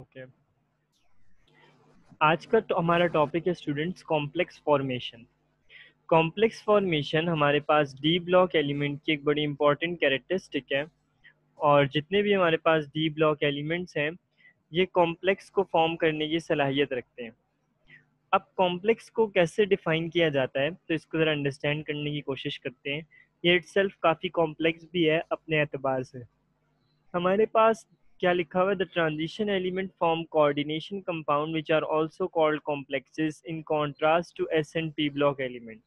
Okay. आज का हमारा टॉपिक है students complex formation. Complex formation हमारे पास डी ब्लॉक एलिमेंट की एक बड़ी इंपॉर्टेंट कैरेक्टरिस्टिक है। और जितने भी हमारे पास डी ब्लॉक एलिमेंट्स हैं ये कॉम्प्लेक्स को फॉर्म करने की सलाहियत रखते हैं। अब कॉम्प्लेक्स को कैसे डिफाइन किया जाता है तो इसको ज़रा अंडरस्टैंड करने की कोशिश करते हैं। ये इटसेल्फ काफ़ी कॉम्प्लेक्स भी है अपने एतबार से। हमारे पास क्या लिखा हुआ है, the transition element form coordination compound which are also called complexes in contrast to S and P block element.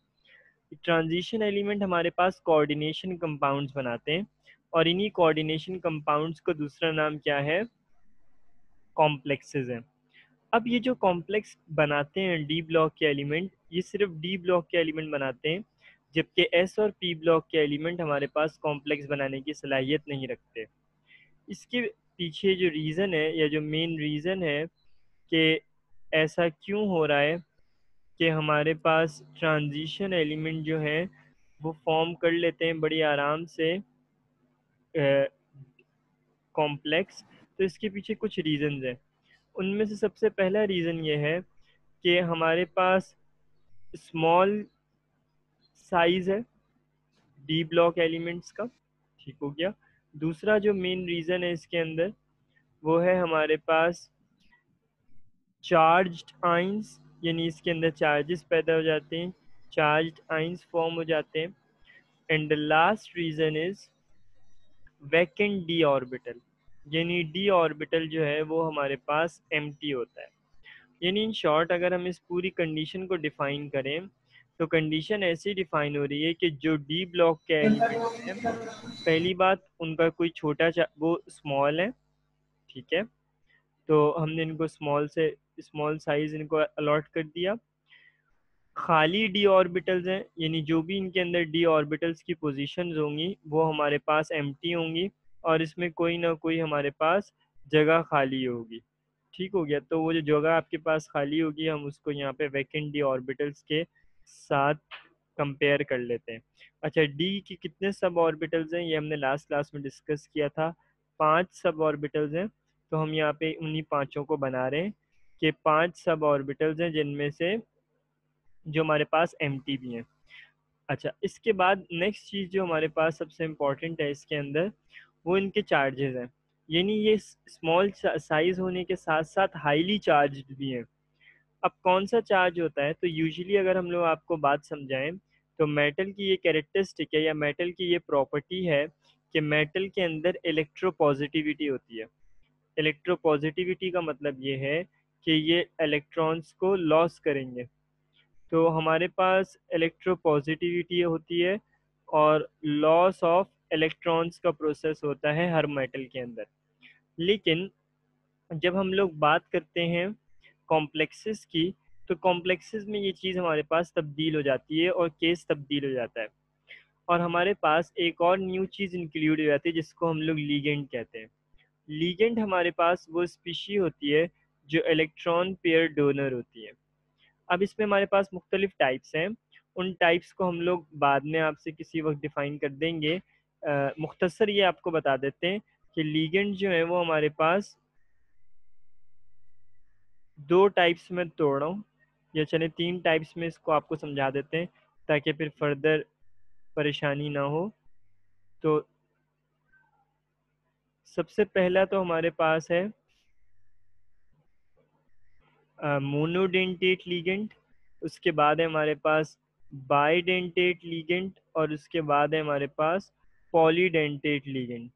Transition element हमारे पास कोऑर्डिनेशन कंपाउंड्स बनाते हैं और इन्हीं कोऑर्डिनेशन कंपाउंड्स को दूसरा नाम क्या है, कॉम्प्लेक्सेस है। अब ये जो कॉम्प्लेक्स बनाते हैं डी ब्लॉक के एलिमेंट, ये सिर्फ डी ब्लॉक के एलिमेंट बनाते हैं, जबकि एस और पी ब्लॉक के एलिमेंट हमारे पास कॉम्प्लेक्स बनाने की सलाहियत नहीं रखते। इसके पीछे जो रीज़न है या जो मेन रीज़न है कि ऐसा क्यों हो रहा है कि हमारे पास ट्रांजिशन एलिमेंट जो है वो फॉर्म कर लेते हैं बड़ी आराम से कॉम्प्लेक्स। तो इसके पीछे कुछ रीज़न्स हैं। उनमें से सबसे पहला रीज़न ये है कि हमारे पास स्मॉल साइज़ है डी ब्लॉक एलिमेंट्स का। ठीक हो गया। दूसरा जो मेन रीज़न है इसके अंदर वो है हमारे पास चार्ज्ड आइंस, यानी इसके अंदर चार्जेस पैदा हो जाते हैं, चार्ज्ड आइंस फॉर्म हो जाते हैं। And the last reason is vacant D orbital, यानी डी ऑर्बिटल जो है वो हमारे पास एम्प्टी होता है। यानी इन शॉर्ट अगर हम इस पूरी कंडीशन को डिफाइन करें तो कंडीशन ऐसी डिफाइन हो रही है कि जो डी ब्लॉक के एलिमेंट्स हैं, पहली बात उनका कोई वो स्मॉल है। ठीक है, तो हमने इनको स्मॉल से स्मॉल साइज इनको अलॉट कर दिया। खाली डी ऑर्बिटल्स हैं, यानी जो भी इनके अंदर डी ऑर्बिटल्स की पोजीशंस होंगी वो हमारे पास एम्प्टी होंगी और इसमें कोई ना कोई हमारे पास जगह खाली होगी। ठीक हो गया। तो वो जो जगह आपके पास खाली होगी हम उसको यहाँ पे वैकेंट डी ऑर्बिटल्स के साथ कंपेयर कर लेते हैं। अच्छा, डी की कितने सब ऑर्बिटल्स हैं ये हमने लास्ट क्लास में डिस्कस किया था, 5 सब ऑर्बिटल्स हैं। तो हम यहाँ पे उन्हीं पांचों को बना रहे हैं कि 5 सब ऑर्बिटल्स हैं जिनमें से जो हमारे पास एम भी हैं। अच्छा, इसके बाद नेक्स्ट चीज़ जो हमारे पास सबसे इम्पॉर्टेंट है इसके अंदर वो इनके चार्जेस हैं। यानी ये स्मॉल साइज होने के साथ साथ हाईली चार्ज्ड भी हैं। अब कौन सा चार्ज होता है, तो यूजुअली अगर हम लोग आपको बात समझाएं तो मेटल की ये कैरेक्टरिस्टिक है या मेटल की ये प्रॉपर्टी है कि मेटल के अंदर इलेक्ट्रोपॉजिटिविटी होती है। इलेक्ट्रोपॉजिटिविटी का मतलब ये है कि ये इलेक्ट्रॉन्स को लॉस करेंगे। तो हमारे पास इलेक्ट्रोपॉजिटिविटी होती है और लॉस ऑफ इलेक्ट्रॉन्स का प्रोसेस होता है हर मेटल के अंदर। लेकिन जब हम लोग बात करते हैं कॉम्प्लेक्सेस की, तो कॉम्प्लेक्सेस में ये चीज़ हमारे पास तब्दील हो जाती है और केस तब्दील हो जाता है। और हमारे पास एक और न्यू चीज़ इंक्लूड हो जाती है जिसको हम लोग लीगेंड कहते हैं। लीगेंड हमारे पास वो स्पीशी होती है जो इलेक्ट्रॉन पेयर डोनर होती है। अब इसमें हमारे पास मुख्तलिफ टाइप्स हैं। उन टाइप्स को हम लोग बाद में आपसे किसी वक्त डिफाइन कर देंगे। मुख्तसर ये आपको बता देते हैं कि लीगेंड जो है वो हमारे पास दो टाइप्स में तोड़ रहा हूँ, या चले तीन टाइप्स में इसको आपको समझा देते हैं ताकि फिर फर्दर परेशानी ना हो। तो सबसे पहला तो हमारे पास है मोनोडेंटेट लीगेंड, उसके बाद है हमारे पास बाइडेंटेट लीगेंड और उसके बाद है हमारे पास पॉलीडेंटेट लीगेंड।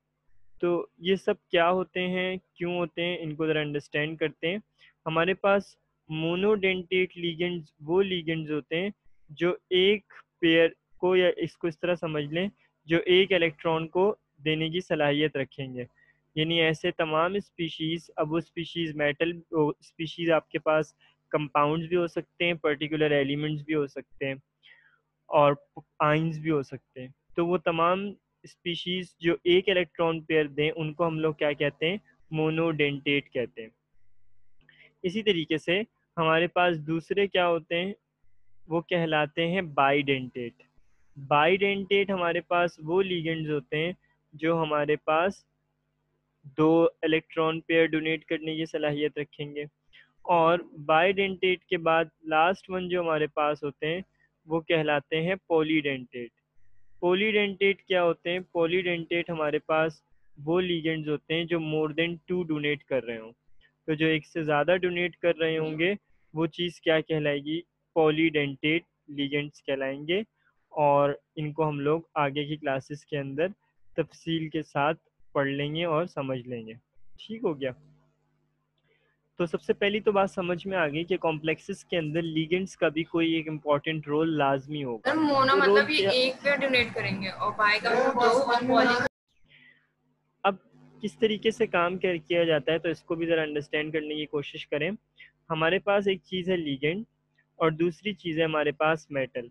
तो ये सब क्या होते हैं, क्यों होते हैं, इनको ज़रा अंडरस्टैंड करते हैं। हमारे पास मोनोडेंटेट लीगेंड्स वो लीगेंड्स होते हैं जो एक पेयर को, या इसको इस तरह समझ लें, जो एक इलेक्ट्रॉन को देने की सलाहियत रखेंगे। यानी ऐसे तमाम स्पीशीज़, अब वो स्पीशीज़ मेटल स्पीशीज़ आपके पास कंपाउंड्स भी हो सकते हैं, पर्टिकुलर एलिमेंट्स भी हो सकते हैं और आइंस भी हो सकते हैं। तो वो तमाम स्पीशीज जो एक इलेक्ट्रॉन पेयर दें उनको हम लोग क्या कहते हैं, मोनोडेंटेट कहते हैं। इसी तरीके से हमारे पास दूसरे क्या होते हैं, वो कहलाते हैं बाइडेंटेट। बाइडेंटेट हमारे पास वो लिगेंड्स होते हैं जो हमारे पास 2 इलेक्ट्रॉन पेयर डोनेट करने की सलाहियत रखेंगे। और बाइडेंटेट के बाद लास्ट वन जो हमारे पास होते हैं वो कहलाते हैं पॉलीडेंटेट। पॉलीडेंटेट क्या होते हैं? पॉलीडेंटेट हमारे पास वो लिगेंड्स होते हैं जो मोर देन 2 डोनेट कर रहे हों। तो जो एक से ज़्यादा डोनेट कर रहे होंगे वो चीज़ क्या कहलाएगी? पॉलीडेंटेट लिगेंड्स कहलाएंगे। और इनको हम लोग आगे की क्लासेस के अंदर तफसील के साथ पढ़ लेंगे और समझ लेंगे। ठीक हो गया? तो सबसे पहली तो बात समझ में आ गई कि कॉम्प्लेक्सेस के अंदर लिगेंड्स का भी कोई एक इम्पॉर्टेंट रोल लाजमी होगा। मोनो तो रोल मतलब ये क्या? एक पे डोनेट करेंगे और बाय का मतलब दो और पॉली। अब किस तरीके से काम किया जाता है तो इसको भी ज़रा अंडरस्टैंड करने की कोशिश करें। हमारे पास एक चीज़ है लीगेंड और दूसरी चीज़ है हमारे पास मेटल।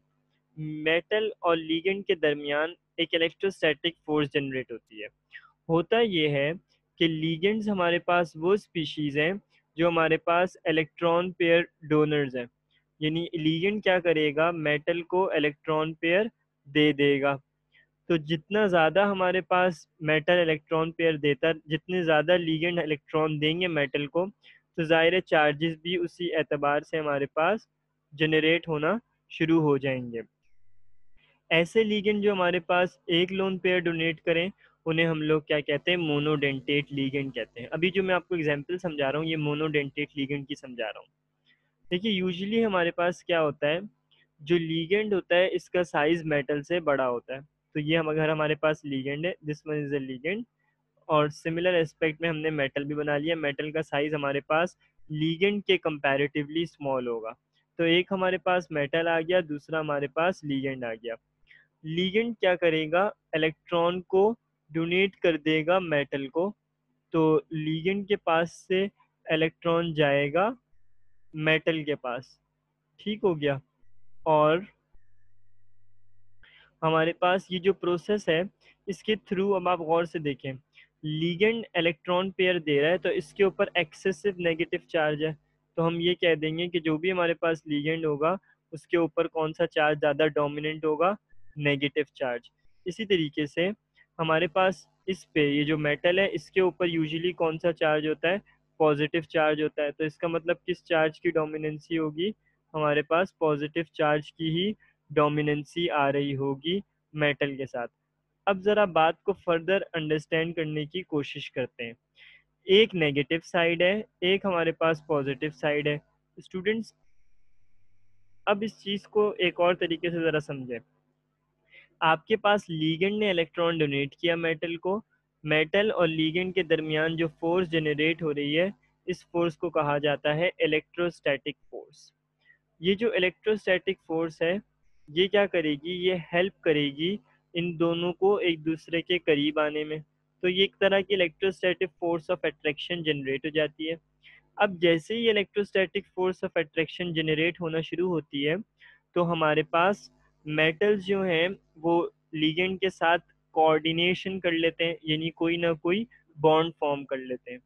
मेटल और लीगेंड के दरमियान एक इलेक्ट्रोस्टैटिक फोर्स जनरेट होती है। होता ये है कि लीगेंड्स हमारे पास वो स्पीशीज़ हैं जो हमारे पास इलेक्ट्रॉन पेयर डोनर्स हैं। यानी लीगेंड क्या करेगा? मेटल को इलेक्ट्रॉन पेयर दे देगा। तो जितना ज़्यादा हमारे पास मेटल इलेक्ट्रॉन पेयर देता, जितने ज़्यादा लीगेंड इलेक्ट्रॉन देंगे मेटल को, तो ज़ाहिर चार्जेस भी उसी एतबार से हमारे पास जनरेट होना शुरू हो जाएंगे। ऐसे लीगेंड जो हमारे पास एक लोन पेयर डोनेट करें उन्हें हम लोग क्या कहते हैं? मोनोडेंटेट लीगेंड कहते हैं। अभी जो मैं आपको एग्जांपल समझा रहा हूँ ये मोनोडेंटेट लीगेंड की समझा रहा हूँ। देखिए यूजुअली हमारे पास क्या होता है, जो लीगेंड होता है इसका साइज मेटल से बड़ा होता है। तो ये हम अगर हमारे पास लीगेंड है, this one is a ligand, और सिमिलर एस्पेक्ट में हमने मेटल भी बना लिया। मेटल का साइज हमारे पास लीगेंड के कंपैरेटिवली स्मॉल होगा। तो एक हमारे पास मेटल आ गया, दूसरा हमारे पास लीगेंड आ गया। लीगेंड क्या करेगा? इलेक्ट्रॉन को डोनेट कर देगा मेटल को। तो लीगेंड के पास से इलेक्ट्रॉन जाएगा मेटल के पास। ठीक हो गया? और हमारे पास ये जो प्रोसेस है इसके थ्रू अब आप गौर से देखें, लीगेंड इलेक्ट्रॉन पेयर दे रहा है तो इसके ऊपर एक्सेसिव नेगेटिव चार्ज है। तो हम ये कह देंगे कि जो भी हमारे पास लीगेंड होगा उसके ऊपर कौन सा चार्ज ज़्यादा डोमिनेंट होगा? Negative charge. इसी तरीके से हमारे पास इस पे ये जो मेटल है इसके ऊपर यूजुअली कौन सा चार्ज होता है? पॉजिटिव चार्ज होता है। तो इसका मतलब किस चार्ज की डोमिनेंसी होगी? हमारे पास पॉजिटिव चार्ज की ही डोमिनेंसी आ रही होगी मेटल के साथ। अब ज़रा बात को फर्दर अंडरस्टैंड करने की कोशिश करते हैं। एक नेगेटिव साइड है, एक हमारे पास पॉजिटिव साइड है। स्टूडेंट्स, अब इस चीज़ को एक और तरीके से ज़रा समझें। आपके पास लीगेंड ने इलेक्ट्रॉन डोनेट किया मेटल को। मेटल और लीगेंड के दरमियान जो फोर्स जनरेट हो रही है इस फोर्स को कहा जाता है इलेक्ट्रोस्टैटिक फोर्स। ये जो इलेक्ट्रोस्टैटिक फोर्स है ये क्या करेगी? ये हेल्प करेगी इन दोनों को एक दूसरे के करीब आने में। तो ये एक तरह की electrostatic force of attraction generate हो जाती है। अब जैसे ही electrostatic force of attraction generate होना शुरू होती है तो हमारे पास मेटल्स जो हैं वो लिगेंड के साथ कोऑर्डिनेशन कर लेते हैं, यानी कोई ना कोई बॉन्ड फॉर्म कर लेते हैं।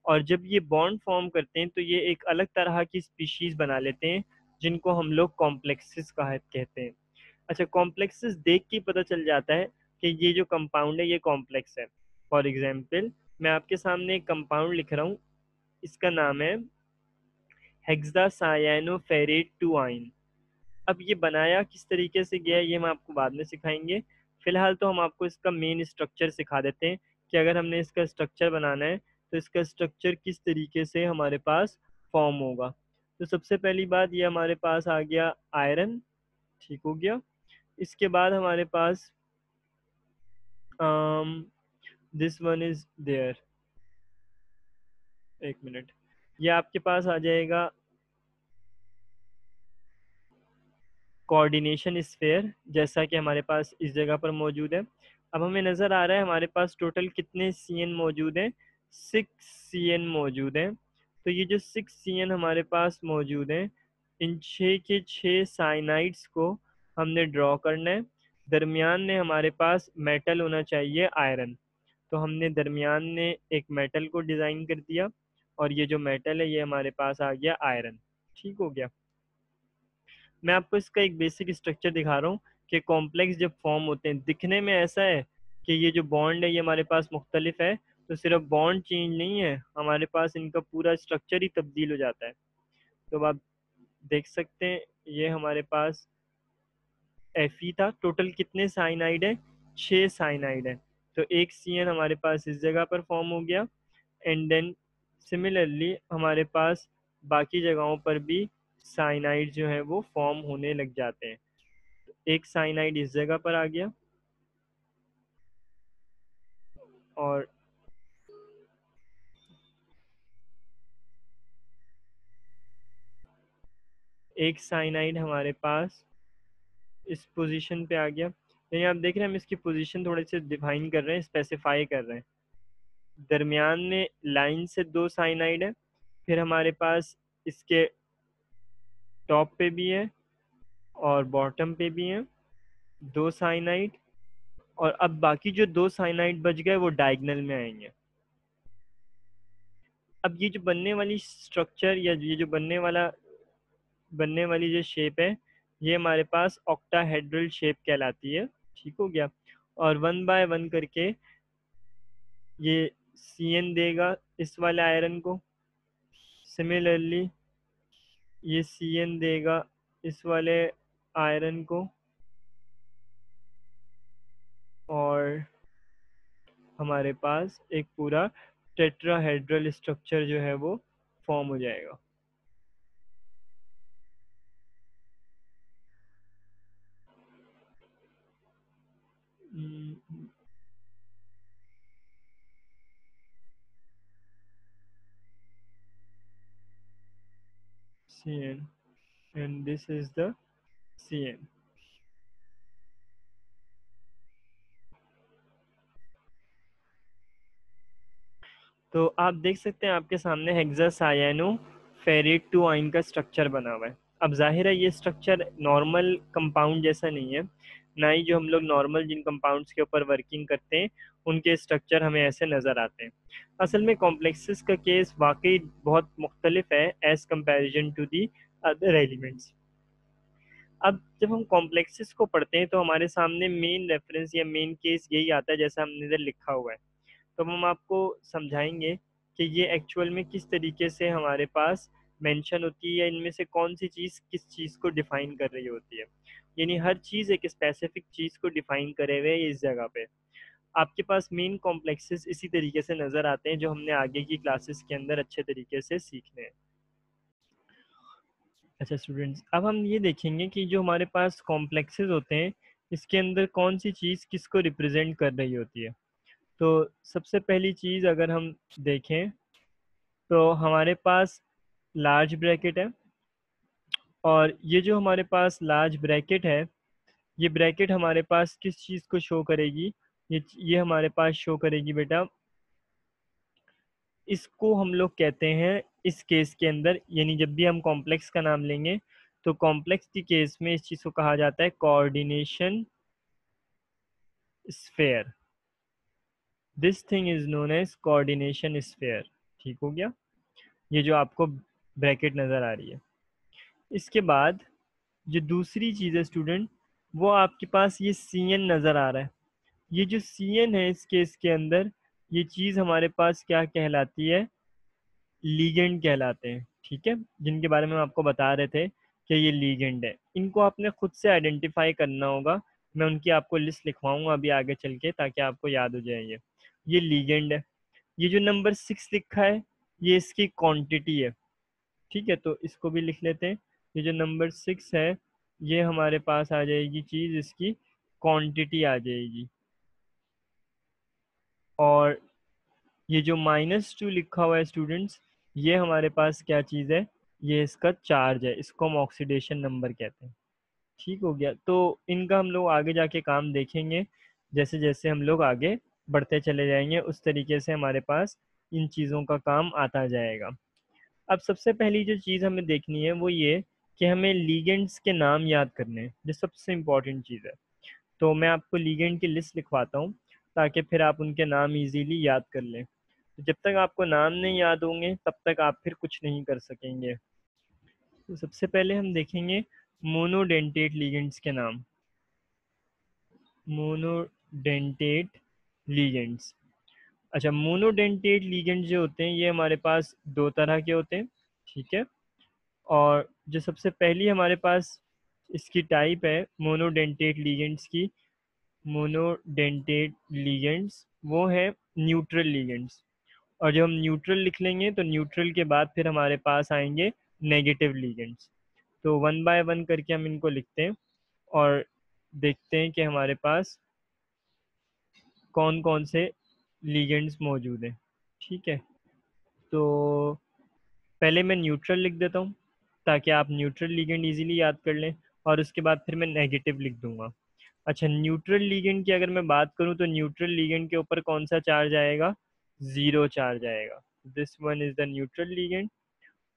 और जब ये बॉन्ड फॉर्म करते हैं तो ये एक अलग तरह की स्पीशीज बना लेते हैं जिनको हम लोग कॉम्प्लेक्सेस कहते हैं। अच्छा, कॉम्प्लेक्सेस देख के पता चल जाता है कि ये जो कंपाउंड है ये कॉम्प्लेक्स है। फॉर एग्जांपल मैं आपके सामने एक कंपाउंड लिख रहा हूँ, इसका नाम है हेक्सासायानोफेरेट टू आइन। अब ये बनाया किस तरीके से गया है ये हम आपको बाद में सिखाएंगे। फिलहाल तो हम आपको इसका मेन स्ट्रक्चर सिखा देते हैं कि अगर हमने इसका स्ट्रक्चर बनाना है तो इसका स्ट्रक्चर किस तरीके से हमारे पास फॉर्म होगा। तो सबसे पहली बात ये हमारे पास आ गया आयरन। ठीक हो गया? इसके बाद हमारे पास दिस वन इज देयर, एक मिनट, ये आपके पास आ जाएगा कोऑर्डिनेशन स्फेयर, जैसा कि हमारे पास इस जगह पर मौजूद है। अब हमें नज़र आ रहा है हमारे पास टोटल कितने सी एन मौजूद हैं? 6 CN मौजूद हैं। तो ये जो 6 CN हमारे पास मौजूद हैं इन 6 के 6 साइनाइड्स को हमने ड्रॉ करना है। दरमियान में हमारे पास मेटल होना चाहिए आयरन। तो हमने दरमियान में एक मेटल को डिज़ाइन कर दिया और ये जो मेटल है ये हमारे पास आ गया आयरन। ठीक हो गया? मैं आपको इसका एक बेसिक स्ट्रक्चर दिखा रहा हूँ कि कॉम्प्लेक्स जब फॉर्म होते हैं दिखने में ऐसा है कि ये जो बॉन्ड है ये हमारे पास मुख्तलिफ है, तो सिर्फ बॉन्ड चेंज नहीं है, हमारे पास इनका पूरा स्ट्रक्चर ही तब्दील हो जाता है। तो अब आप देख सकते हैं ये हमारे पास Fe था। टोटल कितने साइनाइड है? 6 साइनाइड है। तो एक CN हमारे पास इस जगह पर फॉर्म हो गया, एंड देन सिमिलरली हमारे पास बाकी जगहों पर भी साइनाइड जो है वो फॉर्म होने लग जाते हैं। एक साइनाइड इस जगह पर आ गया, और एक साइनाइड हमारे पास इस पोजीशन पे आ गया। यानी आप देख रहे हैं हम इसकी पोजीशन थोड़े से डिफाइन कर रहे हैं, स्पेसिफाई कर रहे हैं। दरमियान में लाइन से 2 साइनाइड है, फिर हमारे पास इसके टॉप पे भी है और बॉटम पे भी है 2 साइनाइड, और अब बाकी जो 2 साइनाइड बच गए वो डायगोनल में आएंगे। अब ये जो बनने वाली स्ट्रक्चर या ये जो बनने वाली जो शेप है, ये हमारे पास ऑक्टाहेड्रल शेप कहलाती है। ठीक हो गया। और 1 बाय 1 करके ये CN देगा इस वाले आयरन को, सिमिलरली ये CN देगा इस वाले आयरन को, और हमारे पास एक पूरा टेट्राहेड्रल स्ट्रक्चर जो है वो फॉर्म हो जाएगा। CN, and this is the CN. तो आप देख सकते हैं आपके सामने हेक्सासायानो फेरेट टू आइन का स्ट्रक्चर बना हुआ है। अब जाहिर है ये स्ट्रक्चर नॉर्मल कंपाउंड जैसा नहीं है, ना ही जो हम लोग नॉर्मल जिन कंपाउंड्स के ऊपर वर्किंग करते हैं उनके स्ट्रक्चर हमें ऐसे नज़र आते हैं। असल में कॉम्प्लेक्सेस का केस वाकई बहुत मुख्तलिफ है as comparison to the other elements. अब जब हम कॉम्प्लेक्सेस को पढ़ते हैं तो हमारे सामने मेन रेफरेंस या मेन केस यही आता है जैसा हमने इधर लिखा हुआ है। तो हम आपको समझाएंगे कि ये एक्चुअल में किस तरीके से हमारे पास मेंशन होती है, इनमें से कौन सी चीज़ किस चीज़ को डिफाइन कर रही होती है। यानी हर चीज़ एक स्पेसिफिक चीज़ को डिफाइन करे हुए है इस जगह पे। आपके पास मेन कॉम्प्लेक्सेस इसी तरीके से नज़र आते हैं जो हमने आगे की क्लासेस के अंदर अच्छे तरीके से सीखने हैं। अच्छा स्टूडेंट्स, अब हम ये देखेंगे कि जो हमारे पास कॉम्प्लेक्सेस होते हैं इसके अंदर कौन सी चीज़ किसको रिप्रेजेंट कर रही होती है। तो सबसे पहली चीज़ अगर हम देखें तो हमारे पास लार्ज ब्रैकेट है, और ये जो हमारे पास लार्ज ब्रैकेट है, ये ब्रैकेट हमारे पास किस चीज़ को शो करेगी? ये हमारे पास शो करेगी बेटा, इसको हम लोग कहते हैं इस केस के अंदर, यानी जब भी हम कॉम्प्लेक्स का नाम लेंगे तो कॉम्प्लेक्स के केस में इस चीज़ को कहा जाता है coordination sphere. This thing is known as coordination sphere. ठीक हो गया, ये जो आपको ब्रैकेट नज़र आ रही है। इसके बाद जो दूसरी चीज़ है स्टूडेंट, वो आपके पास ये CN नज़र आ रहा है। ये जो CN है इस केस के अंदर, ये चीज़ हमारे पास क्या कहलाती है? लीगेंड कहलाते हैं। ठीक है, जिनके बारे में हम आपको बता रहे थे कि ये लीगेंड है। इनको आपने खुद से आइडेंटिफाई करना होगा, मैं उनकी आपको लिस्ट लिखवाऊंगा अभी आगे चल के ताकि आपको याद हो जाए। ये लीगेंड है। ये जो नंबर 6 लिखा है ये इसकी क्वांटिटी है। ठीक है, तो इसको भी लिख लेते हैं। ये जो नंबर 6 है ये हमारे पास आ जाएगी चीज़, इसकी क्वांटिटी आ जाएगी। और ये जो -2 लिखा हुआ है स्टूडेंट्स, ये हमारे पास क्या चीज़ है? ये इसका चार्ज है, इसको हम ऑक्सीडेशन नंबर कहते हैं। ठीक हो गया, तो इनका हम लोग आगे जाके काम देखेंगे। जैसे जैसे हम लोग आगे बढ़ते चले जाएंगे उस तरीके से हमारे पास इन चीज़ों का काम आता जाएगा। अब सबसे पहली जो चीज़ हमें देखनी है वो ये कि हमें लीगेंड्स के नाम याद करने हैं, जो सबसे इम्पॉर्टेंट चीज़ है। तो मैं आपको लीगेंड की लिस्ट लिखवाता हूँ ताकि फिर आप उनके नाम इजीली याद कर लें। तो जब तक आपको नाम नहीं याद होंगे तब तक आप फिर कुछ नहीं कर सकेंगे। तो सबसे पहले हम देखेंगे मोनोडेंटेट लिगेंड्स के नाम। मोनोडेंटेट लिगेंड्स, अच्छा, मोनोडेंटेट लिगेंड जो होते हैं ये हमारे पास दो तरह के होते हैं, ठीक है। और जो सबसे पहली हमारे पास इसकी टाइप है मोनोडेंटेट लिगेंड्स की, मोनोडेंटेट लिगेंड्स वो है न्यूट्रल लिगेंड्स। और जब हम न्यूट्रल लिख लेंगे तो न्यूट्रल के बाद फिर हमारे पास आएंगे नेगेटिव लिगेंड्स। तो वन बाय वन करके हम इनको लिखते हैं और देखते हैं कि हमारे पास कौन कौन से लिगेंड्स मौजूद हैं, ठीक है। तो पहले मैं न्यूट्रल लिख देता हूँ ताकि आप न्यूट्रल लिगेंड इजीली याद कर लें, और उसके बाद फिर मैं नेगेटिव लिख दूंगा। अच्छा, न्यूट्रल लिगेंड की अगर मैं बात करूँ तो न्यूट्रल लिगेंड के ऊपर कौन सा चार्ज आएगा? ज़ीरो चार्ज आएगा। This one is the neutral ligand.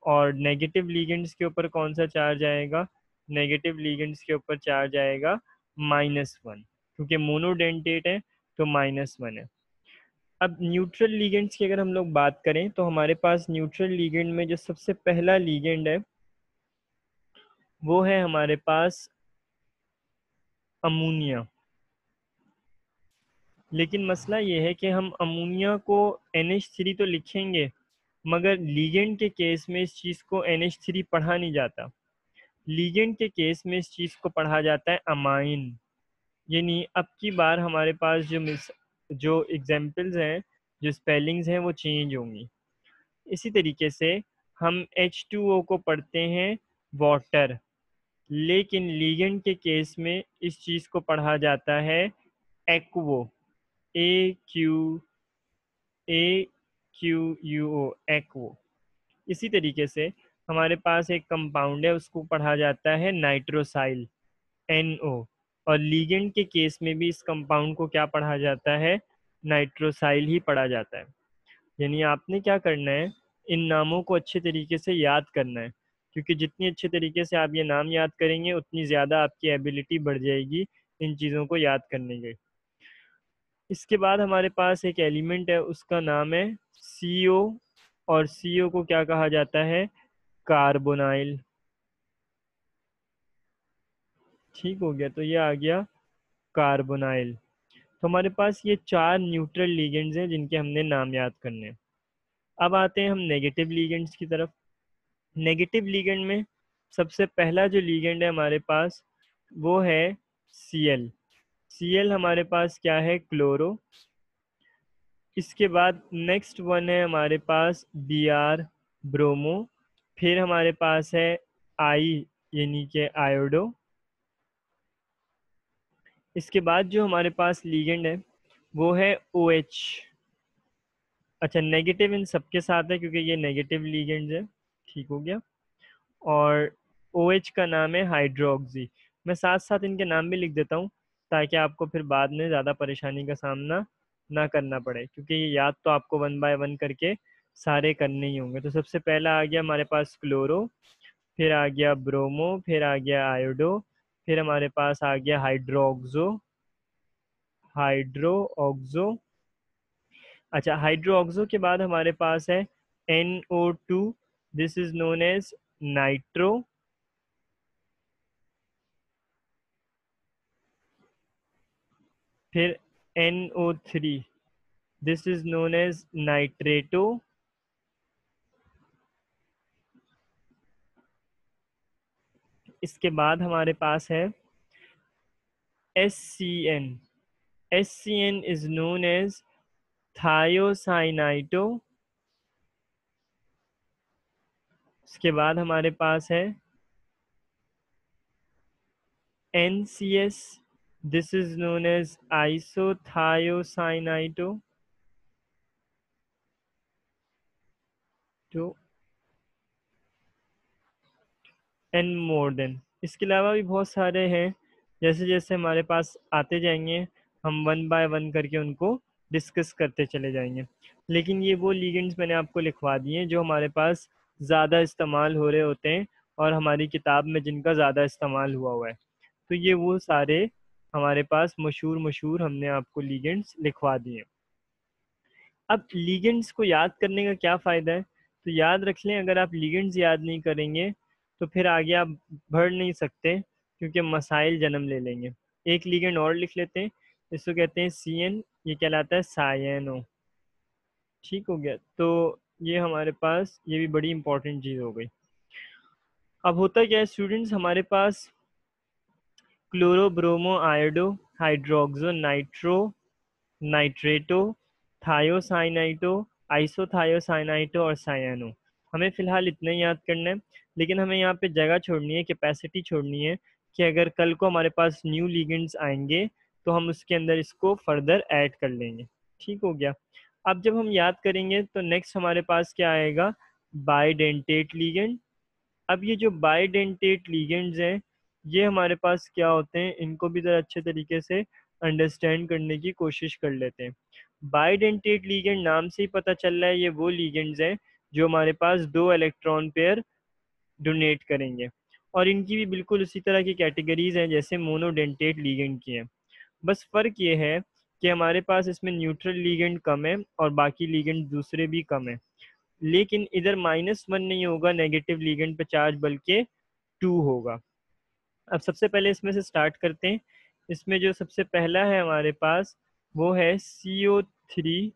और नेगेटिव लिगेंड्स के ऊपर कौन सा चार्ज आएगा? नेगेटिव लिगेंड्स के ऊपर चार्ज आएगा -1, क्योंकि मोनोडेंटेट है तो -1 है। अब न्यूट्रल लिगेंड्स की अगर हम लोग बात करें तो हमारे पास न्यूट्रल लिगेंड में जो सबसे पहला लिगेंड है वो है हमारे पास अमोनिया। लेकिन मसला ये है कि हम अमोनिया को NH3 तो लिखेंगे, मगर लिगेंड के केस में इस चीज़ को NH3 पढ़ा नहीं जाता। लिगेंड के केस में इस चीज़ को पढ़ा जाता है अमाइन। यानी अब की बार हमारे पास जो एग्जाम्पल्स हैं, जो स्पेलिंग्स हैं वो चेंज होंगी। इसी तरीके से हम H2O को पढ़ते हैं वाटर, लेकिन लिगेंड के केस में इस चीज़ को पढ़ा जाता है एक्वो, AQUO, एक्वो। इसी तरीके से हमारे पास एक कंपाउंड है उसको पढ़ा जाता है नाइट्रोसाइल, NO। और लिगेंड के केस में भी इस कंपाउंड को क्या पढ़ा जाता है? नाइट्रोसाइल ही पढ़ा जाता है। यानी आपने क्या करना है, इन नामों को अच्छे तरीके से याद करना है, क्योंकि जितनी अच्छे तरीके से आप ये नाम याद करेंगे उतनी ज़्यादा आपकी एबिलिटी बढ़ जाएगी इन चीज़ों को याद करने की। इसके बाद हमारे पास एक एलिमेंट है उसका नाम है CO। और CO को क्या कहा जाता है? कार्बोनाइल। ठीक हो गया, तो ये आ गया कार्बोनाइल। तो हमारे पास ये चार न्यूट्रल लिगेंड्स हैं जिनके हमने नाम याद करने हैं। अब आते हैं हम नेगेटिव लिगेंड्स की तरफ। नेगेटिव लिगेंड में सबसे पहला जो लिगेंड है हमारे पास वो है Cl। Cl हमारे पास क्या है? क्लोरो। इसके बाद नेक्स्ट वन है हमारे पास Br, ब्रोमो। फिर हमारे पास है I, यानी कि आयोडो। इसके बाद जो हमारे पास लिगेंड है वो है OH। अच्छा, नेगेटिव इन सबके साथ है क्योंकि ये नेगेटिव लिगेंड्स है। ठीक हो गया। और OH का नाम है हाइड्रोक्सी। मैं साथ साथ इनके नाम भी लिख देता हूँ ताकि आपको फिर बाद में ज़्यादा परेशानी का सामना ना करना पड़े, क्योंकि ये याद तो आपको वन बाय वन करके सारे करने ही होंगे। तो सबसे पहला आ गया हमारे पास क्लोरो, फिर आ गया ब्रोमो, फिर आ गया आयोडो, फिर हमारे पास आ गया हाइड्रोक्सो, हाइड्रोक्सो। अच्छा, हाइड्रोक्सो के बाद हमारे पास है NO2, this is known as nitro. फिर NO3, this is known as nitrato. इसके बाद हमारे पास है SCN। SCN is known as thiocyanato. इसके बाद हमारे पास है NCS, this is known as isothiocyanato to and more than. इसके अलावा भी बहुत सारे हैं, जैसे जैसे हमारे पास आते जाएंगे हम वन बाय वन करके उनको डिस्कस करते चले जाएंगे। लेकिन ये वो लिगेंड्स मैंने आपको लिखवा दिए हैं जो हमारे पास ज़्यादा इस्तेमाल हो रहे होते हैं और हमारी किताब में जिनका ज़्यादा इस्तेमाल हुआ है। तो ये वो सारे हमारे पास मशहूर मशहूर हमने आपको लिगेंड्स लिखवा दिए। अब लिगेंड्स को याद करने का क्या फ़ायदा है? तो याद रख लें, अगर आप लिगेंड्स याद नहीं करेंगे तो फिर आगे आप बढ़ नहीं सकते, क्योंकि मसाइल जन्म ले लेंगे। एक लिगेंड और लिख लेते हैं, इसको कहते हैं CN, ये कहलाता है सायनो। ठीक हो गया। तो ये हमारे पास ये भी बड़ी इंपॉर्टेंट चीज़ हो गई। अब होता क्या है स्टूडेंट्स, हमारे पास chloro bromo iodo hydroxo nitro nitrato thiocyanato isothiocyanato और सायानो, हमें फिलहाल इतना ही याद करना है। लेकिन हमें यहाँ पे जगह छोड़नी है, कैपेसिटी छोड़नी है कि अगर कल को हमारे पास न्यू लिगेंड्स आएंगे तो हम उसके अंदर इसको फर्दर ऐड कर लेंगे। ठीक हो गया। अब जब हम याद करेंगे तो नेक्स्ट हमारे पास क्या आएगा, बाइडेंटेट लिगेंड। अब ये जो बाइडेंटेट लिगेंड्स हैं ये हमारे पास क्या होते हैं, इनको भी ज़रा अच्छे तरीके से अंडरस्टैंड करने की कोशिश कर लेते हैं। बाइडेंटेट लिगेंड नाम से ही पता चल रहा है ये वो लिगेंड्स हैं जो हमारे पास दो इलेक्ट्रॉन पेयर डोनेट करेंगे, और इनकी भी बिल्कुल उसी तरह की कैटेगरीज हैं जैसे मोनोडेंटेट लिगेंड की हैं। बस फ़र्क ये है कि हमारे पास इसमें न्यूट्रल लिगेंड कम है और बाकी लिगेंड दूसरे भी कम है। लेकिन इधर -1 नहीं होगा नेगेटिव लिगेंड पे चार्ज, बल्कि 2 होगा। अब सबसे पहले इसमें से स्टार्ट करते हैं। इसमें जो सबसे पहला है हमारे पास वो है CO3,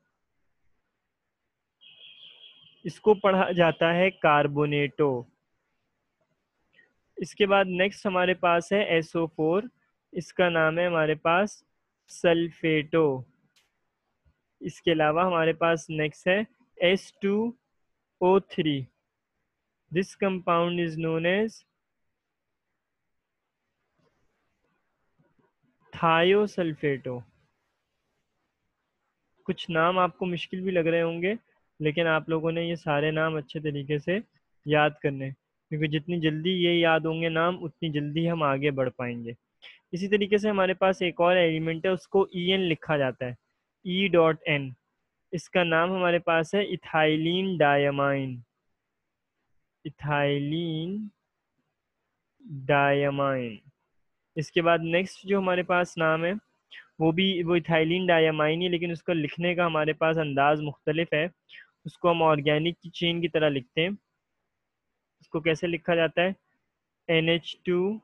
इसको पढ़ा जाता है कार्बोनेटो। इसके बाद नेक्स्ट हमारे पास है SO4, इसका नाम है हमारे पास सल्फेटो। इसके अलावा हमारे पास नेक्स्ट है S2O3, this compound is known as thiosulfato. कुछ नाम आपको मुश्किल भी लग रहे होंगे, लेकिन आप लोगों ने ये सारे नाम अच्छे तरीके से याद करने, क्योंकि जितनी जल्दी ये याद होंगे नाम उतनी जल्दी हम आगे बढ़ पाएंगे। इसी तरीके से हमारे पास एक और एलिमेंट है, उसको EN लिखा जाता है, E.N। इसका नाम हमारे पास है इथाइलिन डायमाइन। Ethylene diamine. इसके बाद नेक्स्ट जो हमारे पास नाम है वो इथाइलिन डायमाइन ही, लेकिन उसको लिखने का हमारे पास अंदाज मुख्तलिफ है। उसको हम ऑर्गेनिक की चेन की तरह लिखते हैं। उसको कैसे लिखा जाता है, NH2,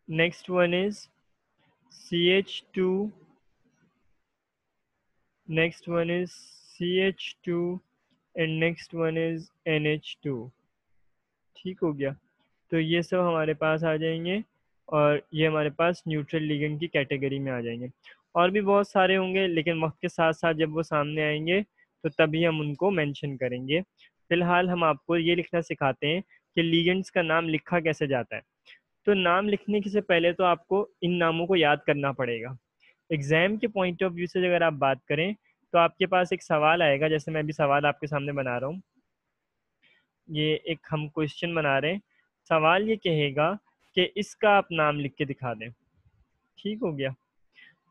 next one is CH2, next one is CH2 and next one is NH2। ठीक हो गया। तो ये सब हमारे पास आ जाएंगे और ये हमारे पास न्यूट्रल लिगेंड की कैटेगरी में आ जाएंगे। और भी बहुत सारे होंगे, लेकिन वक्त के साथ साथ जब वो सामने आएंगे तो तभी हम उनको मेंशन करेंगे। फिलहाल हम आपको ये लिखना सिखाते हैं कि लिगेंड्स का नाम लिखा कैसे जाता है। तो नाम लिखने के से पहले तो आपको इन नामों को याद करना पड़ेगा। एग्जाम के पॉइंट ऑफ व्यू से अगर आप बात करें तो आपके पास एक सवाल आएगा, जैसे मैं भी सवाल आपके सामने बना रहा हूँ। ये एक हम क्वेश्चन बना रहे हैं। सवाल ये कहेगा कि इसका आप नाम लिख के दिखा दें। ठीक हो गया।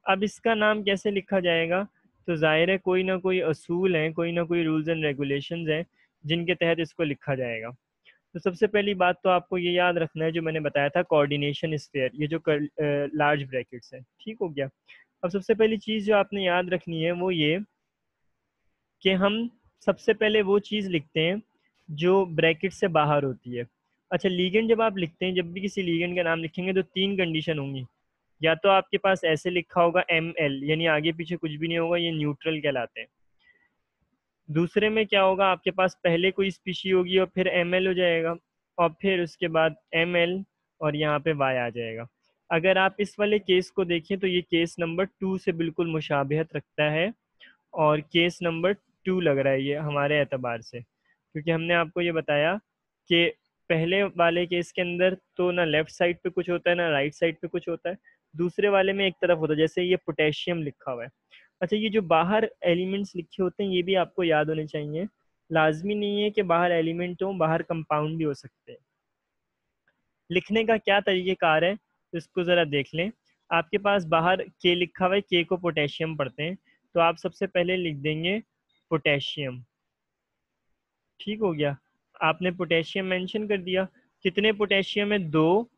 अब इसका नाम कैसे लिखा जाएगा, तो जाहिर है कोई ना कोई असूल हैं, कोई ना कोई रूल्स एंड रेगुलेशंस हैं जिनके तहत इसको लिखा जाएगा। तो सबसे पहली बात तो आपको ये याद रखना है जो मैंने बताया था, कोऑर्डिनेशन स्फीयर, ये जो लार्ज ब्रैकेट्स हैं। ठीक हो गया। अब सबसे पहली चीज़ जो आपने याद रखनी है वो ये कि हम सबसे पहले वो चीज़ लिखते हैं जो ब्रैकेट से बाहर होती है। अच्छा, लीगेंड जब आप लिखते हैं, जब भी किसी लीगेंड का नाम लिखेंगे तो 3 कंडीशन होंगी। या तो आपके पास ऐसे लिखा होगा ML, यानी आगे पीछे कुछ भी नहीं होगा, ये न्यूट्रल कहलाते हैं। दूसरे में क्या होगा, आपके पास पहले कोई स्पीशी होगी और फिर ML हो जाएगा, और फिर उसके बाद ML और यहाँ पे Y आ जाएगा। अगर आप इस वाले केस को देखें तो ये केस नंबर 2 से बिल्कुल मुशाबिहत रखता है, और केस नंबर 2 लग रहा है ये हमारे एतबार से, क्योंकि हमने आपको ये बताया कि पहले वाले केस के अंदर तो ना लेफ्ट साइड पे कुछ होता है ना राइट साइड पे कुछ होता है, दूसरे वाले में एक तरफ होता है, जैसे ये पोटेशियम लिखा हुआ है। अच्छा, ये जो बाहर एलिमेंट्स लिखे होते हैं ये भी आपको याद होने चाहिए। लाजमी नहीं है कि बाहर एलिमेंट हो, बाहर कंपाउंड भी हो सकते हैं। लिखने का क्या तरीक़ेकार है तो इसको ज़रा देख लें। आपके पास बाहर के लिखा हुआ है, के को पोटेशियम पढ़ते हैं, तो आप सबसे पहले लिख देंगे पोटेशियम। ठीक हो गया। आपने पोटेशियम मेंशन कर दिया। कितने पोटेशियम है, 2।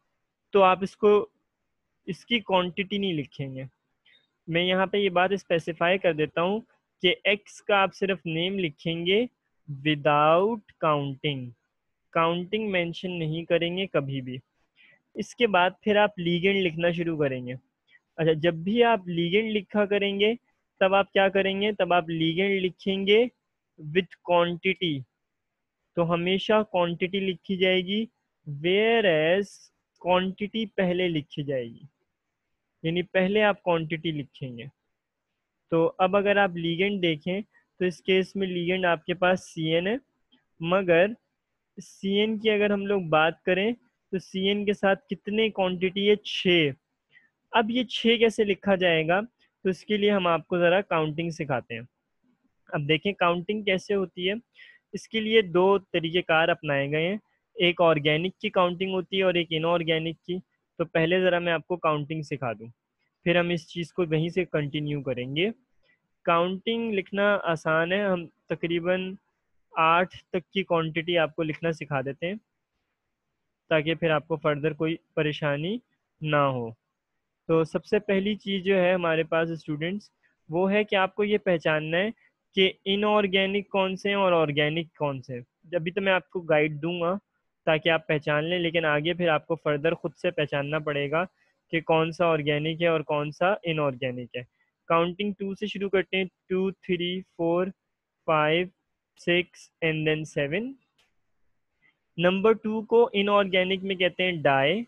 तो आप इसको इसकी क्वांटिटी नहीं लिखेंगे। मैं यहाँ पे ये बात स्पेसिफाई कर देता हूँ कि एक्स का आप सिर्फ नेम लिखेंगे विदाउट काउंटिंग। काउंटिंग मेंशन नहीं करेंगे कभी भी। इसके बाद फिर आप लीगेंड लिखना शुरू करेंगे। अच्छा, जब भी आप लीगेंड लिखा करेंगे तब आप क्या करेंगे, तब आप लीगेंड लिखेंगे विथ क्वांटिटी, तो हमेशा क्वांटिटी लिखी जाएगी, वेयर एज क्वांटिटी पहले लिखी जाएगी, यानी पहले आप क्वांटिटी लिखेंगे। तो अब अगर आप लीगेंड देखें तो इस केस में लीगेंड आपके पास सी एन है, मगर सी एन की अगर हम लोग बात करें तो सी एन के साथ कितने क्वांटिटी है, 6। अब ये 6 कैसे लिखा जाएगा, तो इसके लिए हम आपको ज़रा काउंटिंग सिखाते हैं। अब देखें काउंटिंग कैसे होती है। इसके लिए दो तरीक़ेकार अपनाए गए हैं, एक ऑर्गेनिक की काउंटिंग होती है और एक इनऑर्गेनिक की। तो पहले ज़रा मैं आपको काउंटिंग सिखा दूं, फिर हम इस चीज़ को वहीं से कंटिन्यू करेंगे। काउंटिंग लिखना आसान है, हम तकरीबन 8 तक की क्वांटिटी आपको लिखना सिखा देते हैं, ताकि फिर आपको फर्दर कोई परेशानी ना हो। तो सबसे पहली चीज़ जो है हमारे पास स्टूडेंट्स, वो है कि आपको ये पहचानना है कि इनऑर्गेनिक कौन से हैं और ऑर्गेनिक कौन से हैं। अभी तो मैं आपको गाइड दूंगा ताकि आप पहचान लें, लेकिन आगे फिर आपको फर्दर खुद से पहचानना पड़ेगा कि कौन सा ऑर्गेनिक है और कौन सा इनऑर्गेनिक है। काउंटिंग 2 से शुरू करते हैं, 2 3 4 5 6 एंड देन 7। नंबर 2 को इनऑर्गेनिक में कहते हैं डाई,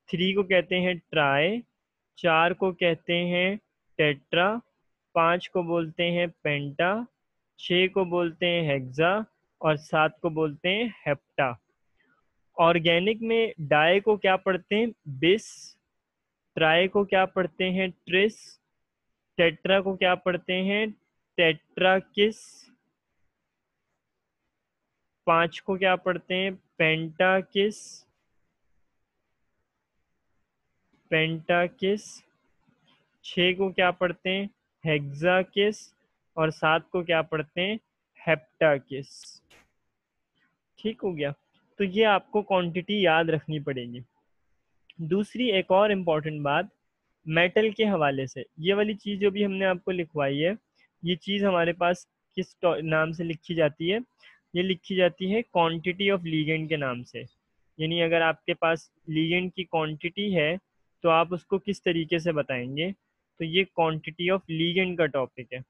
3 को कहते हैं ट्राई, 4 को कहते हैं टेट्रा, 5 को बोलते हैं पेंटा, 6 को बोलते हैं हेक्सा और 7 को बोलते हैं हेप्टा। ऑर्गेनिक में डाई को क्या पढ़ते हैं, बिस, ट्राई को क्या पढ़ते हैं, ट्रिस, टेट्रा को क्या पढ़ते हैं, टेट्राकिस, 5 को क्या पढ़ते हैं, पेंटाकिस, पेंटाकिस, 6 को क्या पढ़ते हैं, हेक्साकिस और 7 को क्या पढ़ते हैं, हेप्टाकिस। ठीक हो गया। तो ये आपको क्वांटिटी याद रखनी पड़ेगी। दूसरी एक और इम्पॉर्टेंट बात, मेटल के हवाले से ये वाली चीज़ जो भी हमने आपको लिखवाई है, ये चीज़ हमारे पास किस नाम से लिखी जाती है, ये लिखी जाती है क्वांटिटी ऑफ लीगेंड के नाम से। यानी अगर आपके पास लीगेंड की क्वांटिटी है तो आप उसको किस तरीके से बताएंगे, तो ये क्वांटिटी ऑफ लीगेंड का टॉपिक है।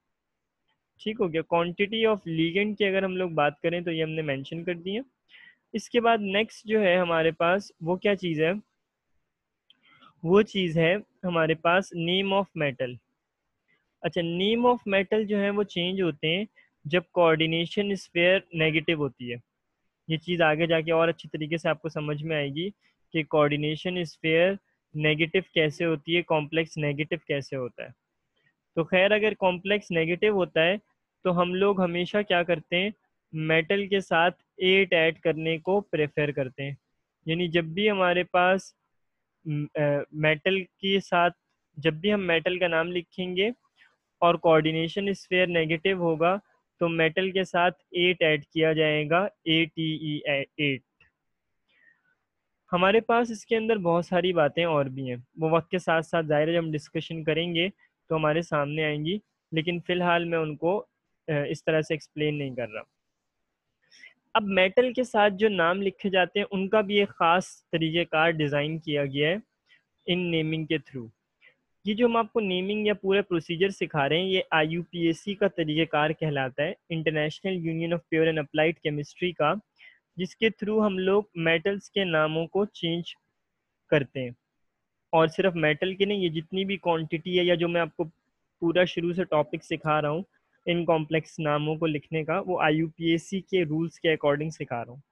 ठीक हो गया। क्वांटिटी ऑफ लीगेंड की अगर हम लोग बात करें तो ये हमने मेंशन कर दी है। इसके बाद नेक्स्ट जो है हमारे पास वो क्या चीज़ है, वो चीज़ है हमारे पास नेम ऑफ मेटल। अच्छा, नेम ऑफ मेटल जो है वो चेंज होते हैं जब कोऑर्डिनेशन स्फीयर नेगेटिव होती है। ये चीज़ आगे जाके और अच्छी तरीके से आपको समझ में आएगी कि कोऑर्डिनेशन स्फीयर नेगेटिव कैसे होती है, कॉम्प्लेक्स नेगेटिव कैसे होता है। तो खैर अगर कॉम्प्लेक्स नेगेटिव होता है तो हम लोग हमेशा क्या करते हैं, मेटल के साथ 8 ऐड करने को प्रेफर करते हैं। यानी जब भी हमारे पास मेटल के साथ, जब भी हम मेटल का नाम लिखेंगे और कोऑर्डिनेशन स्फीयर नेगेटिव होगा तो मेटल के साथ 8 ऐड किया जाएगा, ATE 8। हमारे पास इसके अंदर बहुत सारी बातें और भी हैं, वो वक्त के साथ साथ ज़ाहिर है जब हम डिस्कशन करेंगे तो हमारे सामने आएंगी, लेकिन फ़िलहाल मैं उनको इस तरह से एक्सप्लेन नहीं कर रहा। अब मेटल के साथ जो नाम लिखे जाते हैं उनका भी एक ख़ास तरीक़ेकार डिज़ाइन किया गया है इन नेमिंग के थ्रू। ये जो हम आपको नेमिंग या पूरे प्रोसीजर सिखा रहे हैं ये IUPAC का तरीक़ेकार कहलाता है, international union of pure and applied chemistry का, जिसके थ्रू हम लोग मेटल्स के नामों को चेंज करते हैं। और सिर्फ मेटल के नहीं, ये जितनी भी क्वांटिटी है या जो मैं आपको पूरा शुरू से टॉपिक सिखा रहा हूँ इन कॉम्प्लेक्स नामों को लिखने का, वो IUPAC के रूल्स के अकॉर्डिंग सिखा रहा हूँ।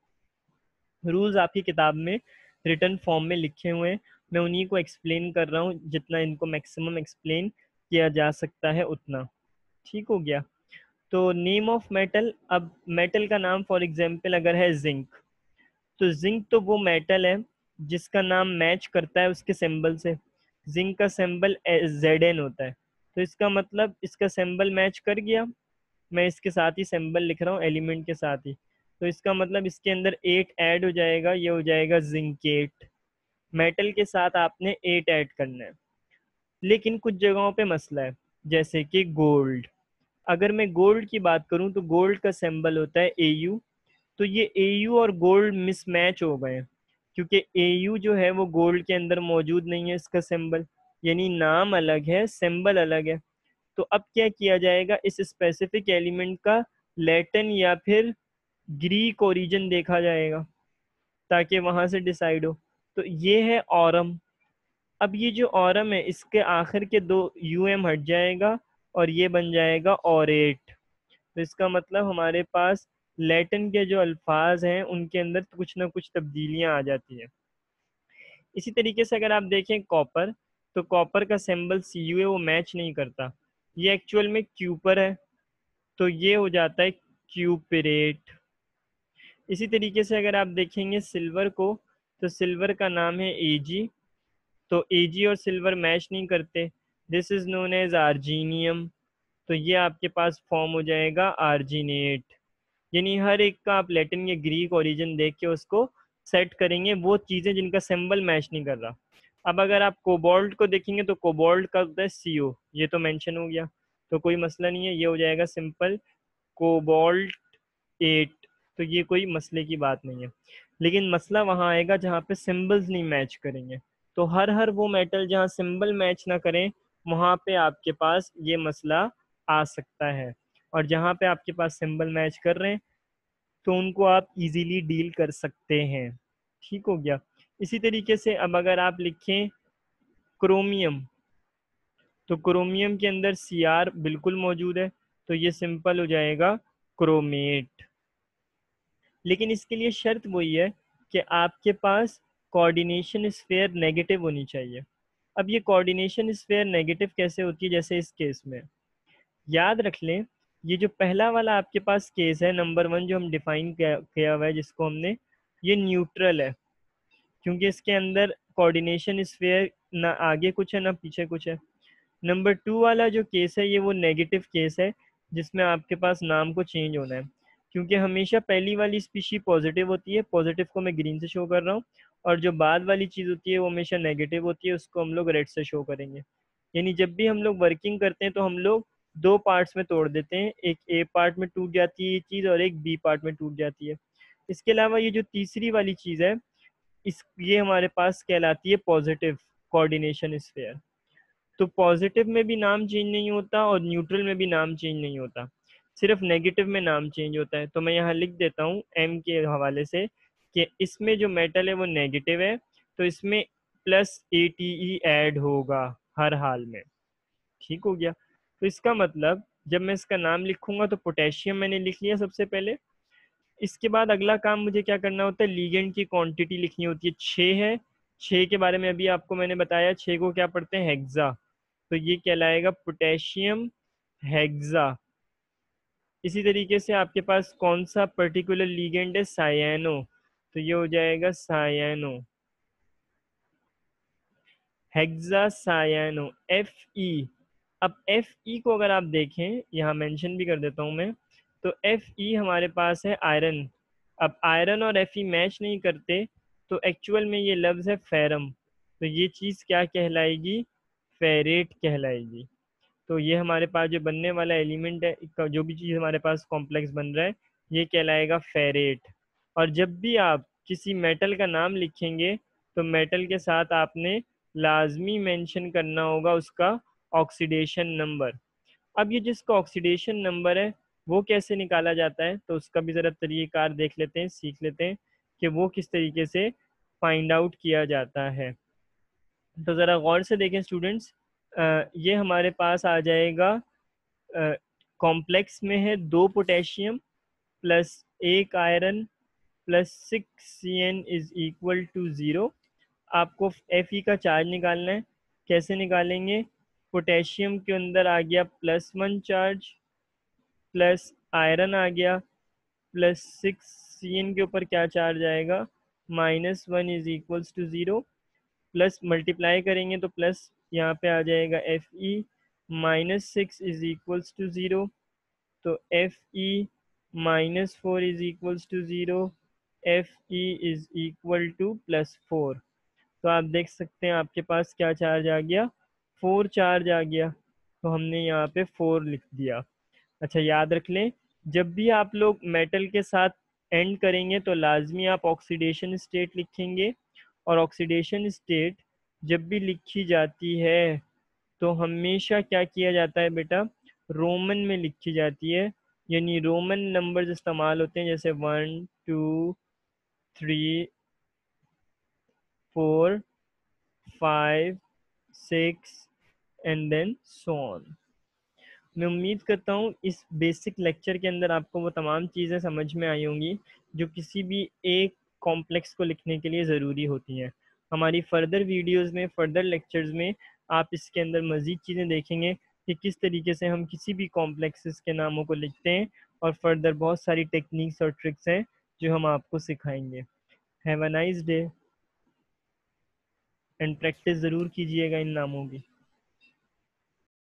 रूल्स आपकी किताब में रिटर्न फॉर्म में लिखे हुए हैं, मैं उन्हीं को एक्सप्लेन कर रहा हूँ, जितना इनको मैक्सिमम एक्सप्लेन किया जा सकता है उतना। ठीक हो गया। तो नेम ऑफ मेटल, अब मेटल का नाम फॉर एग्जांपल अगर है जिंक, तो जिंक तो वो मेटल है जिसका नाम मैच करता है उसके सिंबल से। जिंक का सिंबल Zn होता है, तो इसका मतलब इसका सिंबल मैच कर गया, मैं इसके साथ ही सिंबल लिख रहा हूँ एलिमेंट के साथ ही, तो इसका मतलब इसके अंदर 8 ऐड हो जाएगा, ये हो जाएगा जिंकेट। मेटल के साथ आपने 8 ऐड करना है। लेकिन कुछ जगहों पे मसला है, जैसे कि गोल्ड। अगर मैं गोल्ड की बात करूं तो गोल्ड का सिंबल होता है AU, तो ये AU और गोल्ड मिसमैच हो गए हैं, क्योंकि AU जो है वो गोल्ड के अंदर मौजूद नहीं है इसका सिंबल। यानी नाम अलग है, सिंबल अलग है। तो अब क्या किया जाएगा, इस स्पेसिफिक एलिमेंट का लैटिन या फिर ग्रीक ओरिजिन देखा जाएगा ताकि वहां से डिसाइड हो। तो ये है ऑरम। अब ये जो ऑरम है इसके आखिर के दो यूएम हट जाएगा और ये बन जाएगा ऑरेट। तो इसका मतलब हमारे पास लैटिन के जो अल्फाज हैं उनके अंदर कुछ ना कुछ तब्दीलियां आ जाती हैं। इसी तरीके से अगर आप देखें कॉपर, तो कॉपर का सिंबल सी यू है, वो मैच नहीं करता, ये एक्चुअल में क्यूपर है, तो ये हो जाता है क्यूपरेट। इसी तरीके से अगर आप देखेंगे सिल्वर को, तो सिल्वर का नाम है एजी, तो एजी और सिल्वर मैच नहीं करते, दिस इज नोन एज आर्जीनियम, तो ये आपके पास फॉर्म हो जाएगा आर्जिनेट। यानी हर एक का आप लैटिन या ग्रीक ओरिजिन देख के उसको सेट करेंगे, वो चीज़ें जिनका सिंबल मैच नहीं कर रहा। अब अगर आप कोबाल्ट को देखेंगे तो कोबाल्ट का होता है सीओ, ये तो मेंशन हो गया, तो कोई मसला नहीं है, ये हो जाएगा सिंपल कोबाल्ट 8। तो ये कोई मसले की बात नहीं है। लेकिन मसला वहाँ आएगा जहाँ पे सिंबल्स नहीं मैच करेंगे। तो हर हर वो मेटल जहाँ सिंबल मैच ना करें, वहाँ पे आपके पास ये मसला आ सकता है। और जहाँ पे आपके पास सिंबल मैच कर रहे हैं तो उनको आप इजीली डील कर सकते हैं। ठीक हो गया। इसी तरीके से अब अगर आप लिखें क्रोमियम, तो क्रोमियम के अंदर सी आर बिल्कुल मौजूद है, तो ये सिंपल हो जाएगा क्रोमेट। लेकिन इसके लिए शर्त वही है कि आपके पास कोऑर्डिनेशन स्फेयर नेगेटिव होनी चाहिए। अब ये कोऑर्डिनेशन स्फेयर नेगेटिव कैसे होती है, जैसे इस केस में याद रख लें, ये जो पहला वाला आपके पास केस है नंबर 1 जो हम डिफाइन किया हुआ है जिसको हमने, ये न्यूट्रल है, क्योंकि इसके अंदर कोऑर्डिनेशन स्फेयर ना आगे कुछ है ना पीछे कुछ है। नंबर 2 वाला जो केस है ये वो नेगेटिव केस है, जिसमें आपके पास नाम को चेंज होना है, क्योंकि हमेशा पहली वाली स्पीशी पॉजिटिव होती है, पॉजिटिव को मैं ग्रीन से शो कर रहा हूँ, और जो बाद वाली चीज़ होती है वो हमेशा नेगेटिव होती है, उसको हम लोग रेड से शो करेंगे। यानी जब भी हम लोग वर्किंग करते हैं तो हम लोग दो पार्ट्स में तोड़ देते हैं, एक ए पार्ट में टूट जाती है ये चीज़ और एक बी पार्ट में टूट जाती है। इसके अलावा ये जो तीसरी वाली चीज़ है, इस ये हमारे पास कहलाती है पॉजिटिव कोऑर्डिनेशन स्फेयर। तो पॉजिटिव में भी नाम चेंज नहीं होता और न्यूट्रल में भी नाम चेंज नहीं होता, सिर्फ नेगेटिव में नाम चेंज होता है। तो मैं यहाँ लिख देता हूँ एम के हवाले से कि इसमें जो मेटल है वो नेगेटिव है, तो इसमें plus A T E add होगा हर हाल में। ठीक हो गया। तो इसका मतलब जब मैं इसका नाम लिखूंगा तो पोटेशियम मैंने लिख लिया सबसे पहले। इसके बाद अगला काम मुझे क्या करना होता है, लीगेंड की क्वांटिटी लिखनी होती है, 6 है। 6 के बारे में अभी आपको मैंने बताया, 6 को क्या पढ़ते हैं, हेक्सा, तो ये कहलाएगा पोटेशियम हेक्सा। इसी तरीके से आपके पास कौन सा पर्टिकुलर लीगेंड है, सायानो, तो ये हो जाएगा सायानो, हेक्सा सायानो, एफ ई। अब एफ ई को अगर आप देखें, यहाँ मेंशन भी कर देता हूँ मैं, तो एफ ई हमारे पास है आयरन। अब आयरन और एफ ई मैच नहीं करते, तो एक्चुअल में ये लफ्ज़ है फेरम, तो ये चीज़ क्या कहलाएगी, फेरेट कहलाएगी। तो ये हमारे पास जो बनने वाला एलिमेंट है, जो भी चीज़ हमारे पास कॉम्प्लेक्स बन रहा है, ये कहलाएगा फेरेट। और जब भी आप किसी मेटल का नाम लिखेंगे तो मेटल के साथ आपने लाजमी मेंशन करना होगा उसका ऑक्सीडेशन नंबर। अब ये जिसका ऑक्सीडेशन नंबर है वो कैसे निकाला जाता है, तो उसका भी ज़रा तरीक़ाकार देख लेते हैं, सीख लेते हैं कि वो किस तरीके से फाइंड आउट किया जाता है। तो ज़रा गौर से देखें स्टूडेंट्स, ये हमारे पास आ जाएगा, कॉम्प्लेक्स में है 2 potassium plus 1 iron plus 6 C N is equal to 0। आपको एफ ई का चार्ज निकालना है, कैसे निकालेंगे, पोटेशियम के अंदर आ गया +1 चार्ज, प्लस आयरन आ गया प्लस 6 सी एन के ऊपर क्या चार्ज आएगा, -1 is equals to 0, plus multiply करेंगे तो प्लस यहाँ पे आ जाएगा F E, -6 is equals to 0, तो F E -4 is equals to 0, F E is equal to +4। तो आप देख सकते हैं आपके पास क्या चार्ज आ गया, 4 चार्ज आ गया, तो हमने यहाँ पे 4 लिख दिया। अच्छा याद रख लें, जब भी आप लोग मेटल के साथ एंड करेंगे तो लाजमी आप ऑक्सीडेशन स्टेट लिखेंगे, और ऑक्सीडेशन स्टेट जब भी लिखी जाती है तो हमेशा क्या किया जाता है बेटा, रोमन में लिखी जाती है, यानी रोमन नंबर्स इस्तेमाल होते हैं, जैसे 1 2 3 4 5 6 एंड देन सो ऑन। मैं उम्मीद करता हूँ इस बेसिक लेक्चर के अंदर आपको वो तमाम चीज़ें समझ में आई होंगी जो किसी भी एक कॉम्प्लेक्स को लिखने के लिए ज़रूरी होती हैं। हमारी फर्दर वीडियोस में, फर्दर लेक्चर्स में आप इसके अंदर मज़ीद चीज़ें देखेंगे कि किस तरीके से हम किसी भी कॉम्प्लेक्सेस के नामों को लिखते हैं, और फर्दर बहुत सारी टेक्निक्स और ट्रिक्स हैं जो हम आपको सिखाएंगे। Have a nice day, and practice ज़रूर कीजिएगा इन नामों की।